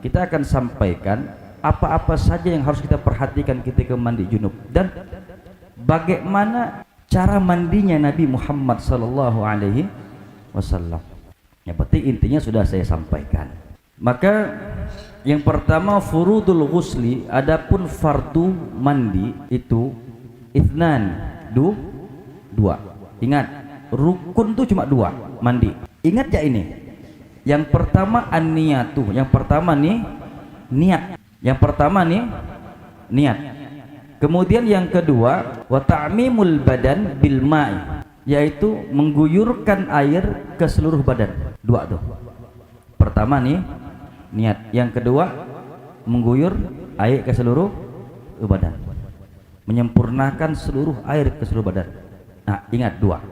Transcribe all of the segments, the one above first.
kita akan sampaikan apa-apa saja yang harus kita perhatikan ketika mandi junub dan bagaimana cara mandinya Nabi Muhammad sallallahu alaihi wasallam. Yang penting intinya sudah saya sampaikan. Maka yang pertama furudul ghusli, adapun fardu mandi itu itsnan, dua. Ingat, rukun itu cuma dua mandi. Ingat ya ini. Yang pertama an-niyatu, yang pertama nih niat. Yang pertama nih niat. Kemudian yang kedua wa ta'mimul badan bil ma'i, yaitu mengguyurkan air ke seluruh badan. Dua tuh. Pertama nih niat, yang kedua mengguyur air ke seluruh badan, menyempurnakan seluruh air ke seluruh badan. Nah, ingat dua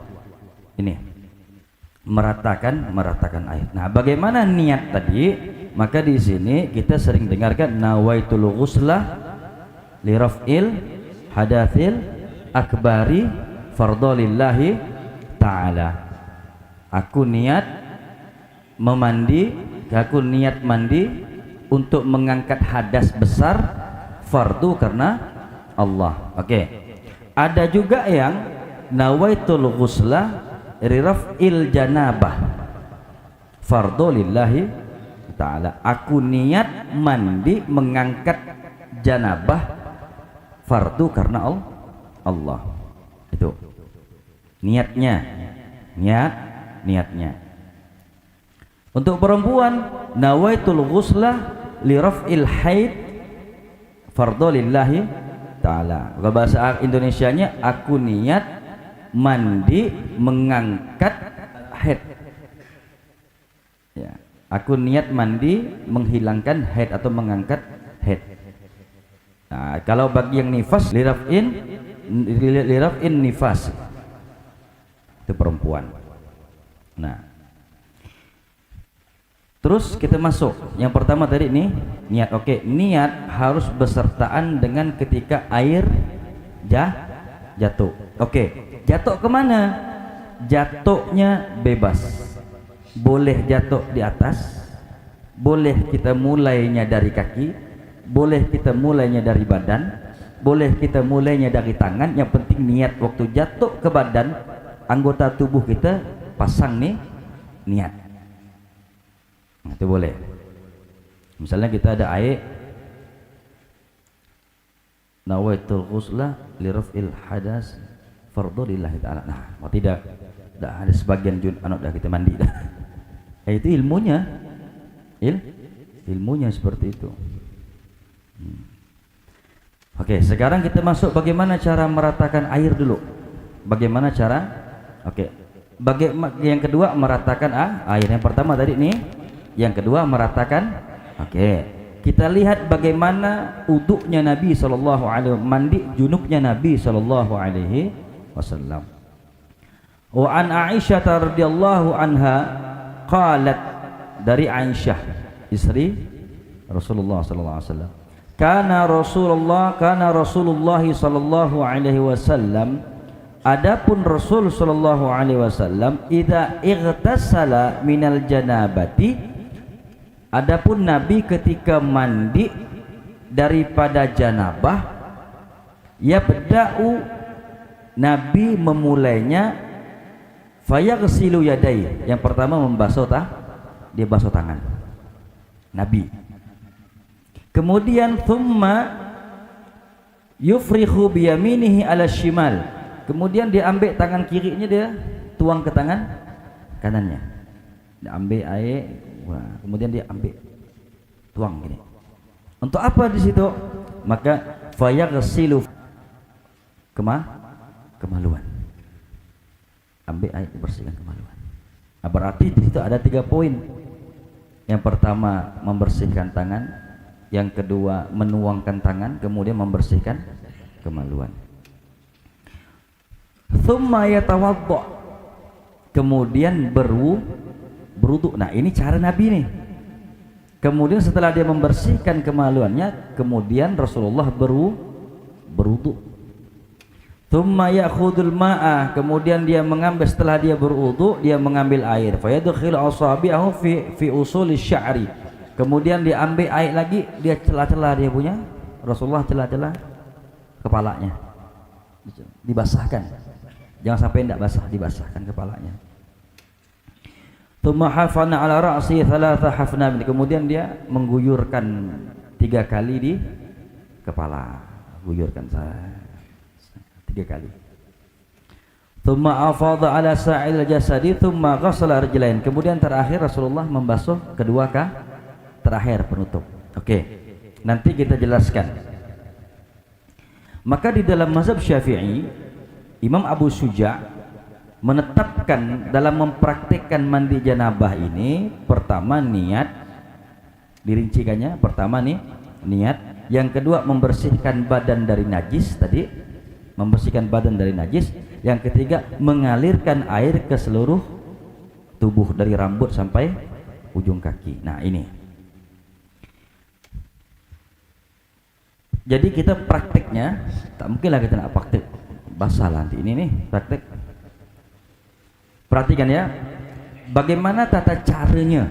ini, meratakan air. Nah, bagaimana niat tadi? Maka di sini kita sering dengarkan nawaitul ghusla li raf'il hadatsil akbari fardholillahi ta'ala. Aku niat memandi, aku niat mandi untuk mengangkat hadas besar fardu karena Allah. Oke. Ada juga yang nawaitul ghusla li raf'il janabah fardholillahi ta'ala. Aku niat mandi mengangkat janabah fardu karena Allah. Itu niatnya. Untuk perempuan nawaitul ghusla li raf'il haid fardholillahi ta'ala. Kalau bahasa Indonesianya, aku niat mandi mengangkat haid. Ya, aku niat mandi menghilangkan haid atau mengangkat haid. Nah, kalau bagi yang nifas li raf'in nifas, itu perempuan. Nah, terus kita masuk yang pertama tadi nih niat. Oke, niat harus besertaan dengan ketika air jatuh. Oke, jatuh kemana? Jatuhnya bebas, boleh jatuh di atas, boleh kita mulainya dari kaki, boleh kita mulainya dari badan, boleh kita mulainya dari tangan. Yang penting niat. Waktu jatuh ke badan, anggota tubuh kita pasang nih niat. Nah, itu boleh. Misalnya kita ada air, nawaitul ghusla li raf'il hadas fardholillahi ta'ala. Nah, mau tidak ada sebagian anak dah kita mandi dah. Itu ilmunya. Ilmunya seperti itu. Oke, sekarang kita masuk bagaimana cara meratakan air dulu. Bagaimana cara? Oke. Yang kedua meratakan air. Yang pertama tadi nih, yang kedua meratakan. Oke. Kita lihat bagaimana uduknya Nabi sallallahu alaihi wasallam, mandi junubnya Nabi sallallahu alaihi wasallam. Wa an Aisyah radhiyallahu anha qalat, dari Aisyah istri Rasulullah sallallahu alaihi wasallam, kana Rasulullah sallallahu alaihi wasallam, adapun Rasul sallallahu alaihi wasallam, idza ightasala minal janabati, adapun Nabi ketika mandi daripada janabah, yabda'u, Nabi memulainya fayaghsilu yadai, yang pertama dia basuh tangan Nabi. Kemudian thumma yufrihu biyaminihi ala shimal, kemudian dia ambil tangan kirinya, dia tuang ke tangan kanannya, dia ambil air. Wah, kemudian dia ambil tuang gini. Untuk apa di situ? Maka fayaghsilu kemaluan. Ambil air bersihkan kemaluan. Nah, berarti di situ ada 3 poin. Yang pertama membersihkan tangan, yang kedua menuangkan tangan, kemudian membersihkan kemaluan. Tsumma yatawadda, kemudian berwudu. Nah, ini cara Nabi nih. Kemudian setelah dia membersihkan kemaluannya, kemudian Rasulullah berwudu. Tsumma ya'khudul ma'a, kemudian dia mengambil, setelah dia berwudu dia mengambil air, fayadkhil asabi'ahu fi usuli sya'ri, Kemudian diambil air lagi, dia celah-celah dia punya, Rasulullah celah-celah kepalanya, dibasahkan. Jangan sampai tidak basah, dibasahkan kepalanya. Tsumma hafana ala ra'si thalatha hafna. Kemudian dia mengguyurkan 3 kali di kepala, guyurkan 3 kali. Tsumma afadha ala sa'il jasadi tsumma ghassala rijlain. Kemudian terakhir Rasulullah membasuh kedua terakhir penutup. Oke. Nanti kita jelaskan. Maka di dalam mazhab Syafi'i, Imam Abu Suja' menetapkan dalam mempraktikkan mandi janabah ini, pertama niat, dirincikannya, pertama nih niat, yang kedua membersihkan badan dari najis tadi, membersihkan badan dari najis, yang ketiga mengalirkan air ke seluruh tubuh dari rambut sampai ujung kaki. Nah ini, jadi kita prakteknya, tak mungkinlah kita nak praktek basah nanti, ini nih praktek. Perhatikan ya, bagaimana tata caranya,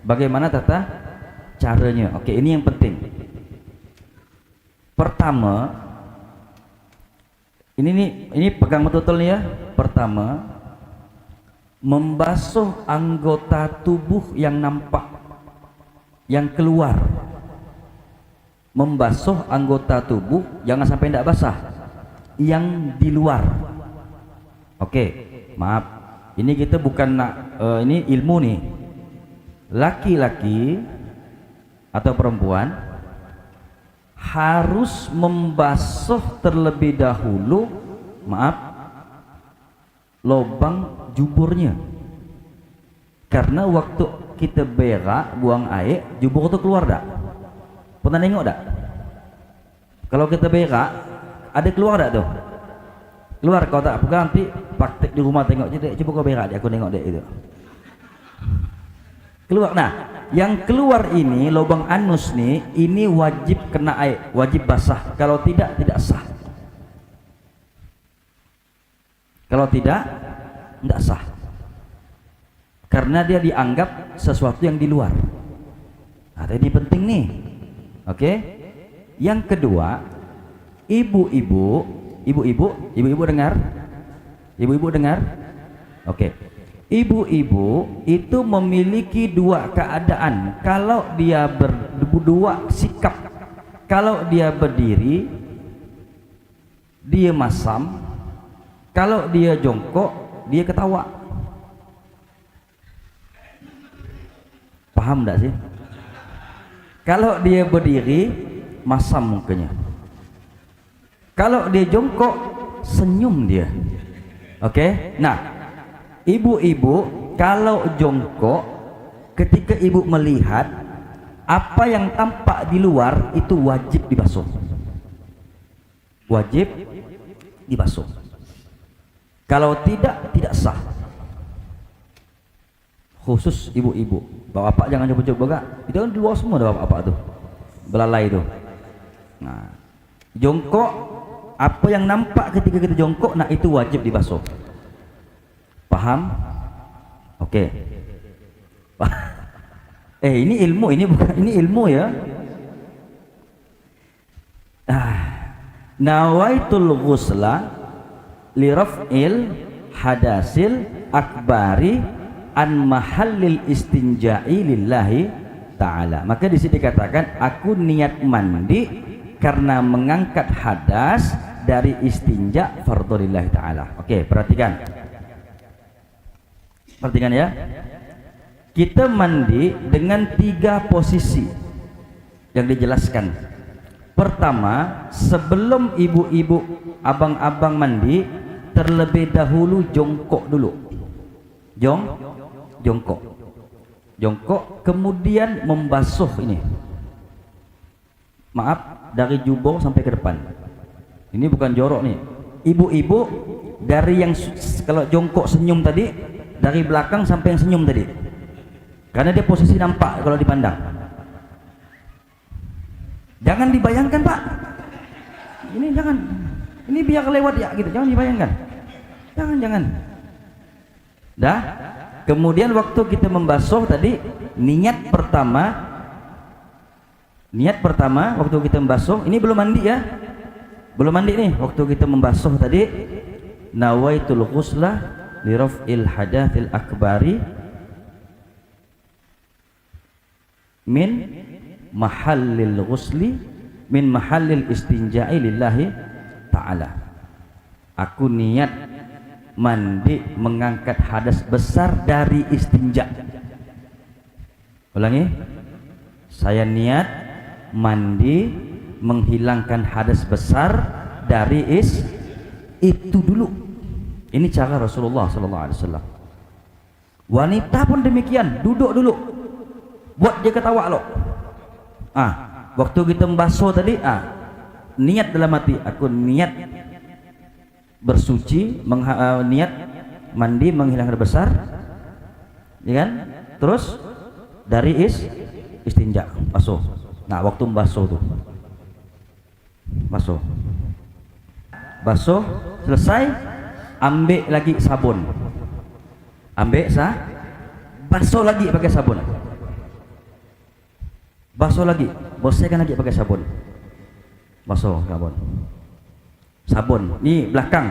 bagaimana tata caranya. Oke, ini yang penting. Pertama, ini pegang betul nih ya. Pertama, membasuh anggota tubuh yang nampak, yang keluar. Membasuh anggota tubuh, jangan sampai tidak basah, yang di luar. Oke, maaf. Ini kita bukan nak ini ilmu nih. Laki-laki atau perempuan harus membasuh terlebih dahulu, maaf, lubang juburnya. Karena waktu kita berak buang air, jubur itu keluar tak? Pernah nengok tak? Kalau kita berak, ada keluar tak tuh? Keluar. Kau tak pegang, nanti praktek di rumah tengok, coba kau berak dia, aku tengok dia itu keluar. Nah, yang keluar ini lubang anus nih, ini wajib kena air, wajib basah. Kalau tidak, tidak sah. Kalau tidak sah, karena dia dianggap sesuatu yang di luar. Nah, ini penting nih. Oke. Yang kedua, ibu-ibu dengar? Ibu-ibu dengar? Oke. Ibu-ibu itu memiliki 2 keadaan. Kalau dia berdua sikap. Kalau dia berdiri, dia masam. Kalau dia jongkok, dia ketawa. Paham enggak sih? Kalau dia berdiri, masam mukanya. Kalau dia jongkok, senyum dia. Oke? Nah, ibu-ibu kalau jongkok, ketika ibu melihat apa yang tampak di luar itu wajib dibasuh. Wajib dibasuh. Kalau tidak, tidak sah. Khusus ibu-ibu. Bapak-bapak jangan coba-coba gak. Itu kan di luar semua ada bapak-bapak tuh. Belalai tuh. Nah, jongkok, apa yang nampak ketika kita jongkok, nah itu wajib dibasuh. Paham? Oke. Ini ilmu, ini bukan, ini ilmu ya. Nawaitul ghusla li raf'il hadasil akbari an mahallil istinja'i lillahi ta'ala. Maka di sini dikatakan aku niat mandi karena mengangkat hadas dari istinja fardhu lillahi ta'ala. Oke, perhatikan. Perhatikan ya. Kita mandi dengan 3 posisi yang dijelaskan. Pertama, sebelum ibu-ibu, abang-abang mandi, terlebih dahulu jongkok dulu. Jongkok, kemudian membasuh ini. Maaf, dari jubur sampai ke depan. Ini bukan jorok nih. Ibu-ibu dari yang kalau jongkok senyum tadi, dari belakang sampai yang senyum tadi. Karena dia posisi nampak kalau dipandang. Jangan dibayangkan, Pak. Ini jangan. Ini biar lewat ya gitu. Jangan dibayangkan. Jangan. Dah. Kemudian waktu kita membasuh tadi, niat pertama Niat pertama waktu kita membasuh, ini belum mandi ya, belum mandi nih. Waktu kita membasuh tadi, nawaitul ghusla li raf'il hadatsil akbari min mahallil ghusli min mahallil istinja'i lillahi ta'ala. Aku niat mandi mengangkat hadas besar dari istinja. Ulangi, saya niat mandi menghilangkan hadas besar dari itu dulu. Ini cara Rasulullah SAW. Wanita pun demikian, duduk dulu, buat dia ketawa loh. Waktu kita membasuh tadi, niat dalam hati, aku niat bersuci, niat mandi menghilangkan hadas besar, ya kan? Terus dari istinja, basuh. Nah, waktu membasuh tuh, basuh selesai, ambil lagi sabun, basuh lagi pakai sabun, basuh lagi, bersihkan lagi pakai sabun, basuh sabun. Ini belakang,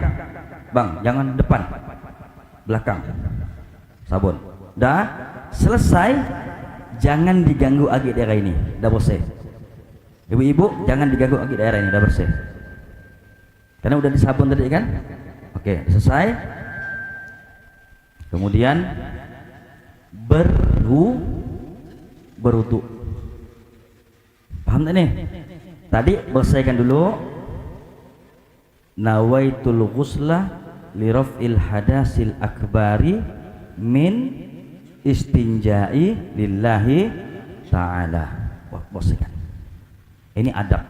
bang, jangan depan, belakang, sabun. Dah selesai, jangan diganggu lagi daerah ini, dah bersih. Ibu-ibu jangan diganggu lagi daerah ini, dah bersih. Karena udah disabun tadi kan. Oke, selesai. Kemudian berwudu. Paham tak nih? Tadi bersihkan dulu. Nawaitul ghusla li raf'il hadasil akbari min istinja'i lillahi ta'ala. Wah, bersihkan. Ini adab.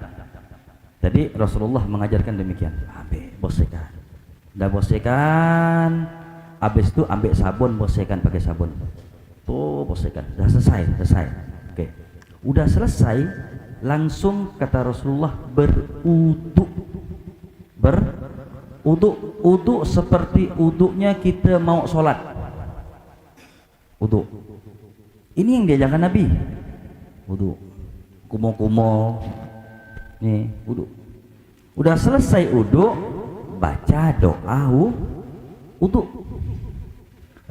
Jadi Rasulullah mengajarkan demikian. Bersihkan. Dah bersihkan, habis itu ambil sabun, bersihkan pakai sabun. Tuh, bersihkan. Dah selesai. Oke. Udah selesai, langsung kata Rasulullah berwudu. Wudu seperti wudunya kita mau sholat. Wudu. Ini yang diajarkan Nabi. Wudu. Kumo-kumo. Nih, wudu. Udah selesai wudu, baca doa wudu.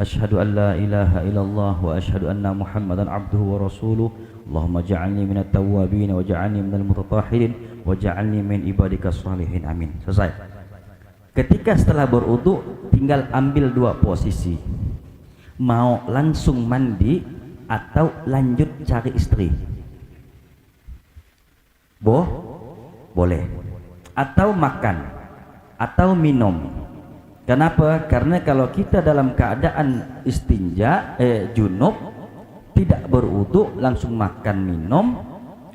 Asyhadu an la ilaha illallah wa asyhadu anna Muhammadan abduhu wa rasuluh. Allahumma ja'alni minat tawwabin wa ja'alni minal mutatahhirin wa ja'alni min ibadikas salihin. Amin. Selesai. Ketika setelah berwudu, tinggal ambil dua posisi. Mau langsung mandi atau lanjut cari istri. Boleh. Atau makan atau minum. Kenapa? Karena kalau kita dalam keadaan istinja, junub, tidak berwudu, langsung makan minum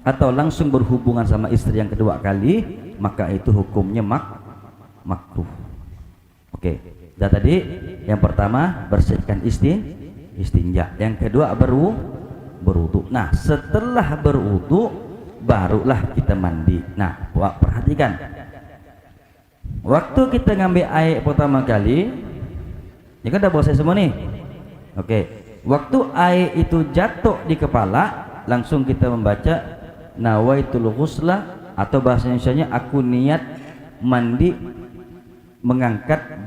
atau langsung berhubungan sama istri yang kedua kali, maka itu hukumnya makruh. Oke. Dan tadi yang pertama bersihkan istinja, yang kedua berwudu. Nah, setelah berwudu barulah kita mandi. Nah, perhatikan, waktu kita ngambil air pertama kali, ini kan udah bosai semua nih. Oke, waktu air itu jatuh di kepala, langsung kita membaca nawaitul ghusla, atau bahasa Indonesianya aku niat mandi mengangkat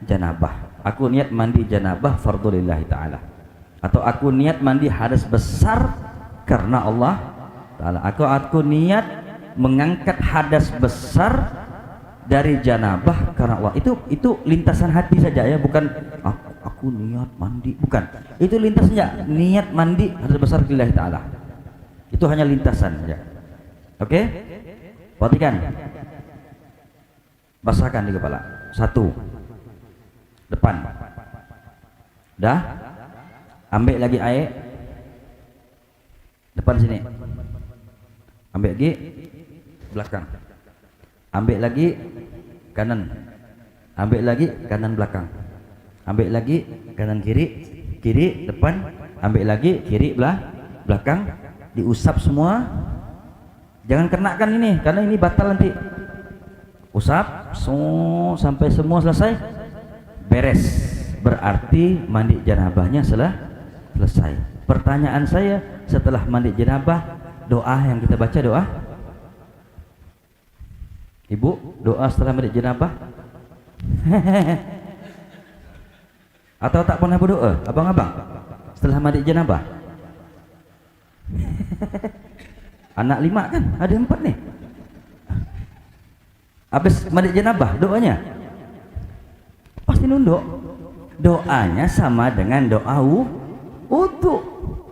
janabah. Aku niat mandi janabah fardhulillahi ta'ala, atau aku niat mandi hadas besar karena Allah ta'ala. Aku niat mengangkat hadas besar dari janabah karena Allah. Itu lintasan hati saja ya, bukan aku niat mandi, bukan. Itu lintasnya niat mandi hadas besar lillahi ta'ala. Itu hanya lintasan saja. Oke? Perhatikan. Basahkan di kepala. Satu. Depan. Dah? Ambil lagi air. Depan sini. Ambil lagi belakang. Ambil lagi kanan. Ambil lagi kanan belakang. Ambil lagi kanan kiri depan. Ambil lagi kiri belakang. Diusap semua. Jangan kenakan ini, karena ini batal nanti. Usap sampai semua selesai, beres. Berarti mandi janabahnya selesai. Pertanyaan saya, setelah mandi janabah doa yang kita baca doa. Ibu, doa setelah mandi jenabah. Atau tak pernah berdoa, abang-abang? Setelah mandi jenabah. Anak 5 kan? Ada 4 nih. Habis mandi jenabah, doanya pasti nunduk. Doanya sama dengan doa wudu.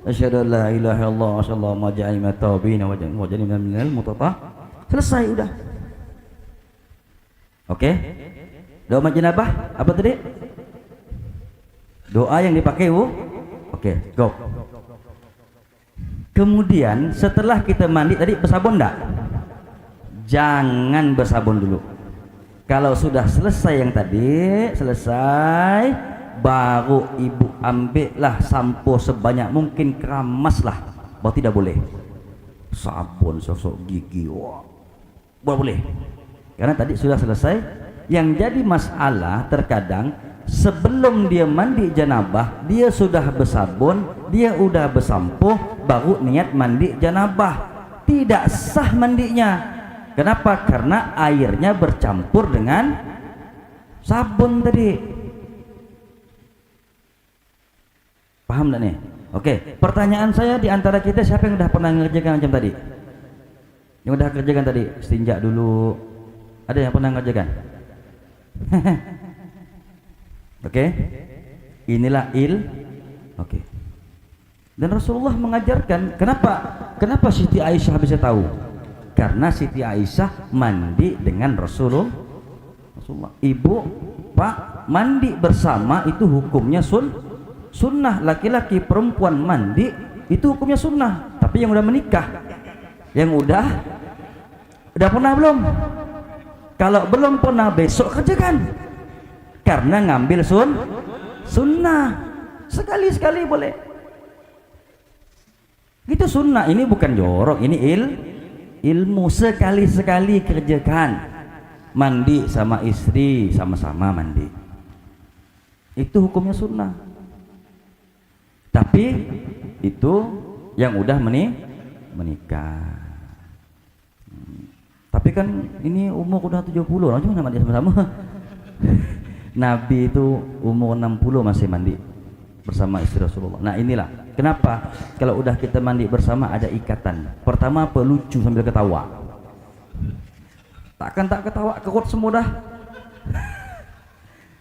Asyhadu an la ilaha illallah wa sallallahu alaihi wa sallam minal mutatah. Selesai udah. Oke. Doa mandi jenabah apa tadi? Doa yang dipakai Oke, go. Kemudian setelah kita mandi tadi bersabun enggak? Jangan bersabun dulu. Kalau sudah selesai yang tadi, selesai, baru ibu ambillah sampo sebanyak mungkin, keramaslah. Baru tidak boleh sabun sosok gigi. Wah, boleh. Karena tadi sudah selesai. Yang jadi masalah terkadang sebelum dia mandi janabah, dia sudah bersabun, dia udah bersampo, baru niat mandi janabah. Tidak sah mandinya. Kenapa? Karena airnya bercampur dengan sabun tadi. Paham tak nih? Oke, pertanyaan saya, di antara kita siapa yang udah pernah ngerjakan macam tadi? Yang udah kerjakan tadi, istinja dulu. Ada yang pernah ngerjakan? Oke. Inilah Oke. Dan Rasulullah mengajarkan, kenapa Siti Aisyah bisa tahu? Karena Siti Aisyah mandi dengan Rasulullah. Ibu, Pak, mandi bersama itu hukumnya sunnah. Laki-laki perempuan mandi itu hukumnya sunnah. Tapi yang udah menikah, yang udah pernah belum? Kalau belum pernah, besok kerjakan. Karena ngambil sunnah. Sekali-sekali boleh. Itu sunnah. Ini bukan jorok, ini ilmu. Sekali-sekali kerjakan. Mandi sama istri, sama-sama mandi. Itu hukumnya sunnah. Tapi itu yang udah menikah. Tapi kan ini umur udah 70, cuma mandi sama-sama. Nabi itu umur 60 masih mandi bersama istri Rasulullah. Nah inilah kenapa kalau udah kita mandi bersama ada ikatan. Pertama apa? Lucu sambil ketawa. Tak ketawa, kekut semua dah.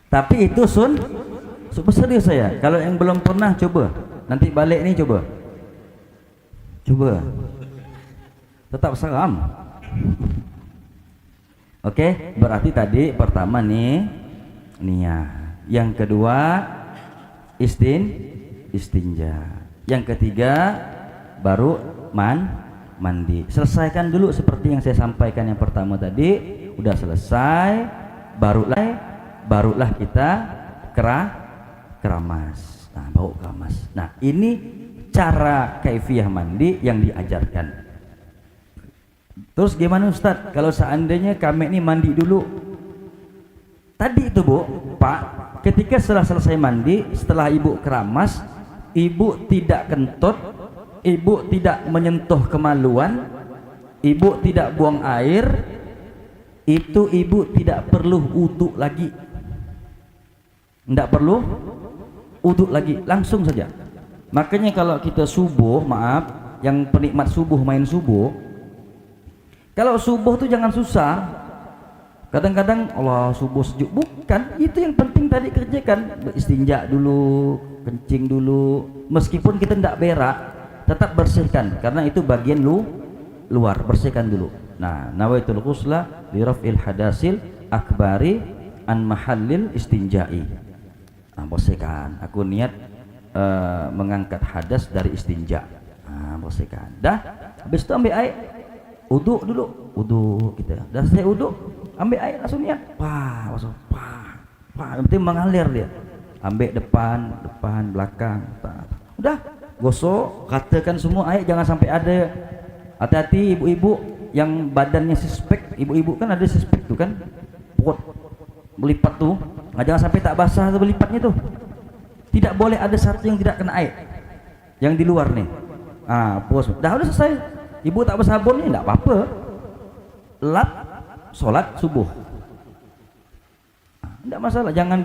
Tapi itu super serius saya. Kalau yang belum pernah coba, nanti balik nih coba. Tetap seram. Oke, berarti tadi pertama nih niat, yang kedua istinja, yang ketiga baru mandi. Selesaikan dulu seperti yang saya sampaikan yang pertama tadi. Udah selesai, barulah kita keramas. Nah, bau keramas. Nah, ini cara kaifiyah mandi yang diajarkan. Terus gimana Ustadz kalau seandainya kami ini mandi dulu? Tadi itu Bu, Pak, ketika setelah selesai mandi, setelah ibu keramas, ibu tidak kentut, ibu tidak menyentuh kemaluan, ibu tidak buang air, itu ibu tidak perlu wudu lagi. Tidak perlu wudu lagi, langsung saja. Makanya kalau kita subuh, maaf, yang penikmat subuh main subuh, kalau subuh tuh jangan susah. Kadang-kadang Allah subuh sejuk, bukan, itu yang penting tadi kerjakan. Istinja dulu, kencing dulu, meskipun kita tidak berak, tetap bersihkan karena itu bagian luar, bersihkan dulu. Nah, nawaitul ghusla li raf'il hadasil akbari an mahallil istinja'i. Nah, bersihkan, aku niat mengangkat hadas dari istinja. Nah, bersihkan. Dah, habis itu ambil air, wudu dulu, wudu kita. Dah selesai wudu, ambil air langsung niat. Langsung yang penting mengalir dia. Ambil depan, belakang. Udah, gosok, ratakan semua air, jangan sampai ada. Hati-hati ibu-ibu yang badannya suspek, ibu-ibu kan ada suspek tuh kan, perut melipat tuh. Nah, jangan sampai tak basah tuh melipatnya tuh. Tidak boleh ada satu yang tidak kena air, yang di luar nih. Dah udah selesai. ibu tak bersabun ni tak apa-apa, lap solat subuh, tidak masalah, jangan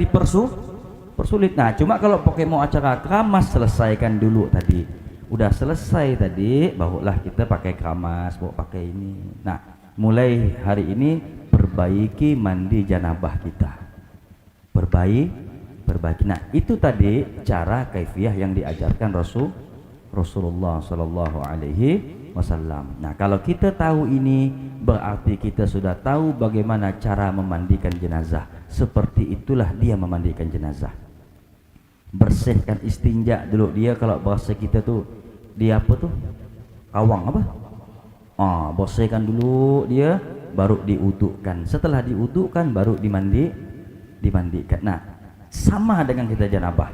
persulit. Nah cuma kalau pakai mau acara keramas, selesaikan dulu tadi, udah selesai tadi barulah kita pakai keramas, baru pakai ini. Nah mulai hari ini perbaiki mandi janabah kita, perbaiki. Nah itu tadi cara kaifiah yang diajarkan Rasulullah Sallallahu Alaihi Wasallam. Nah kalau kita tahu ini berarti kita sudah tahu bagaimana cara memandikan jenazah. Seperti itulah dia memandikan jenazah. Bersihkan istinja dulu dia, kalau bahasa kita tuh dia apa tuh, kawang apa, bersihkan dulu dia, baru diudukkan. Setelah diudukkan baru dimandikan. Nah sama dengan kita janabah,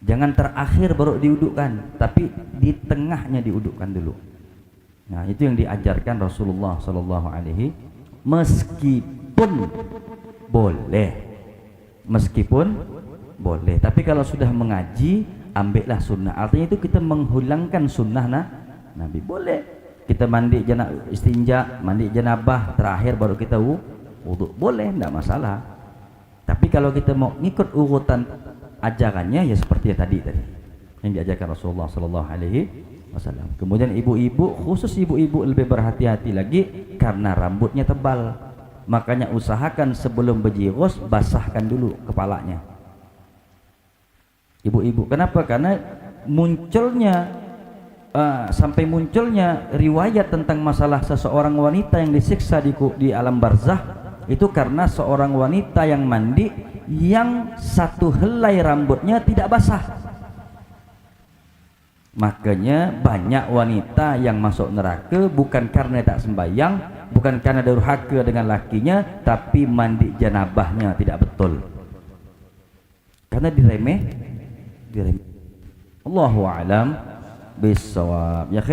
jangan terakhir baru diudukkan, tapi di tengahnya diudukkan dulu. Nah itu yang diajarkan Rasulullah Sallallahu Alaihi. Meskipun boleh, tapi kalau sudah mengaji ambillah sunnah. Artinya itu kita menghilangkan sunnah Nabi. Boleh kita mandi istinja, mandi janabah, terakhir baru kita wuduk, boleh, tidak masalah. Tapi kalau kita mau ngikut urutan ajarannya ya seperti tadi yang diajarkan Rasulullah Sallallahu Alaihi Wasallam. Kemudian ibu-ibu, khusus ibu-ibu lebih berhati-hati lagi karena rambutnya tebal. Makanya usahakan sebelum berjirus basahkan dulu kepalanya. Ibu-ibu, kenapa? Karena sampai munculnya riwayat tentang masalah seseorang wanita yang disiksa di alam barzah itu karena seorang wanita yang mandi yang satu helai rambutnya tidak basah. Makanya banyak wanita yang masuk neraka bukan karena tak sembahyang, bukan karena durhaka dengan lakinya, tapi mandi janabahnya tidak betul, karena diremeh. Allahu a'lam bissawab. Ya khair.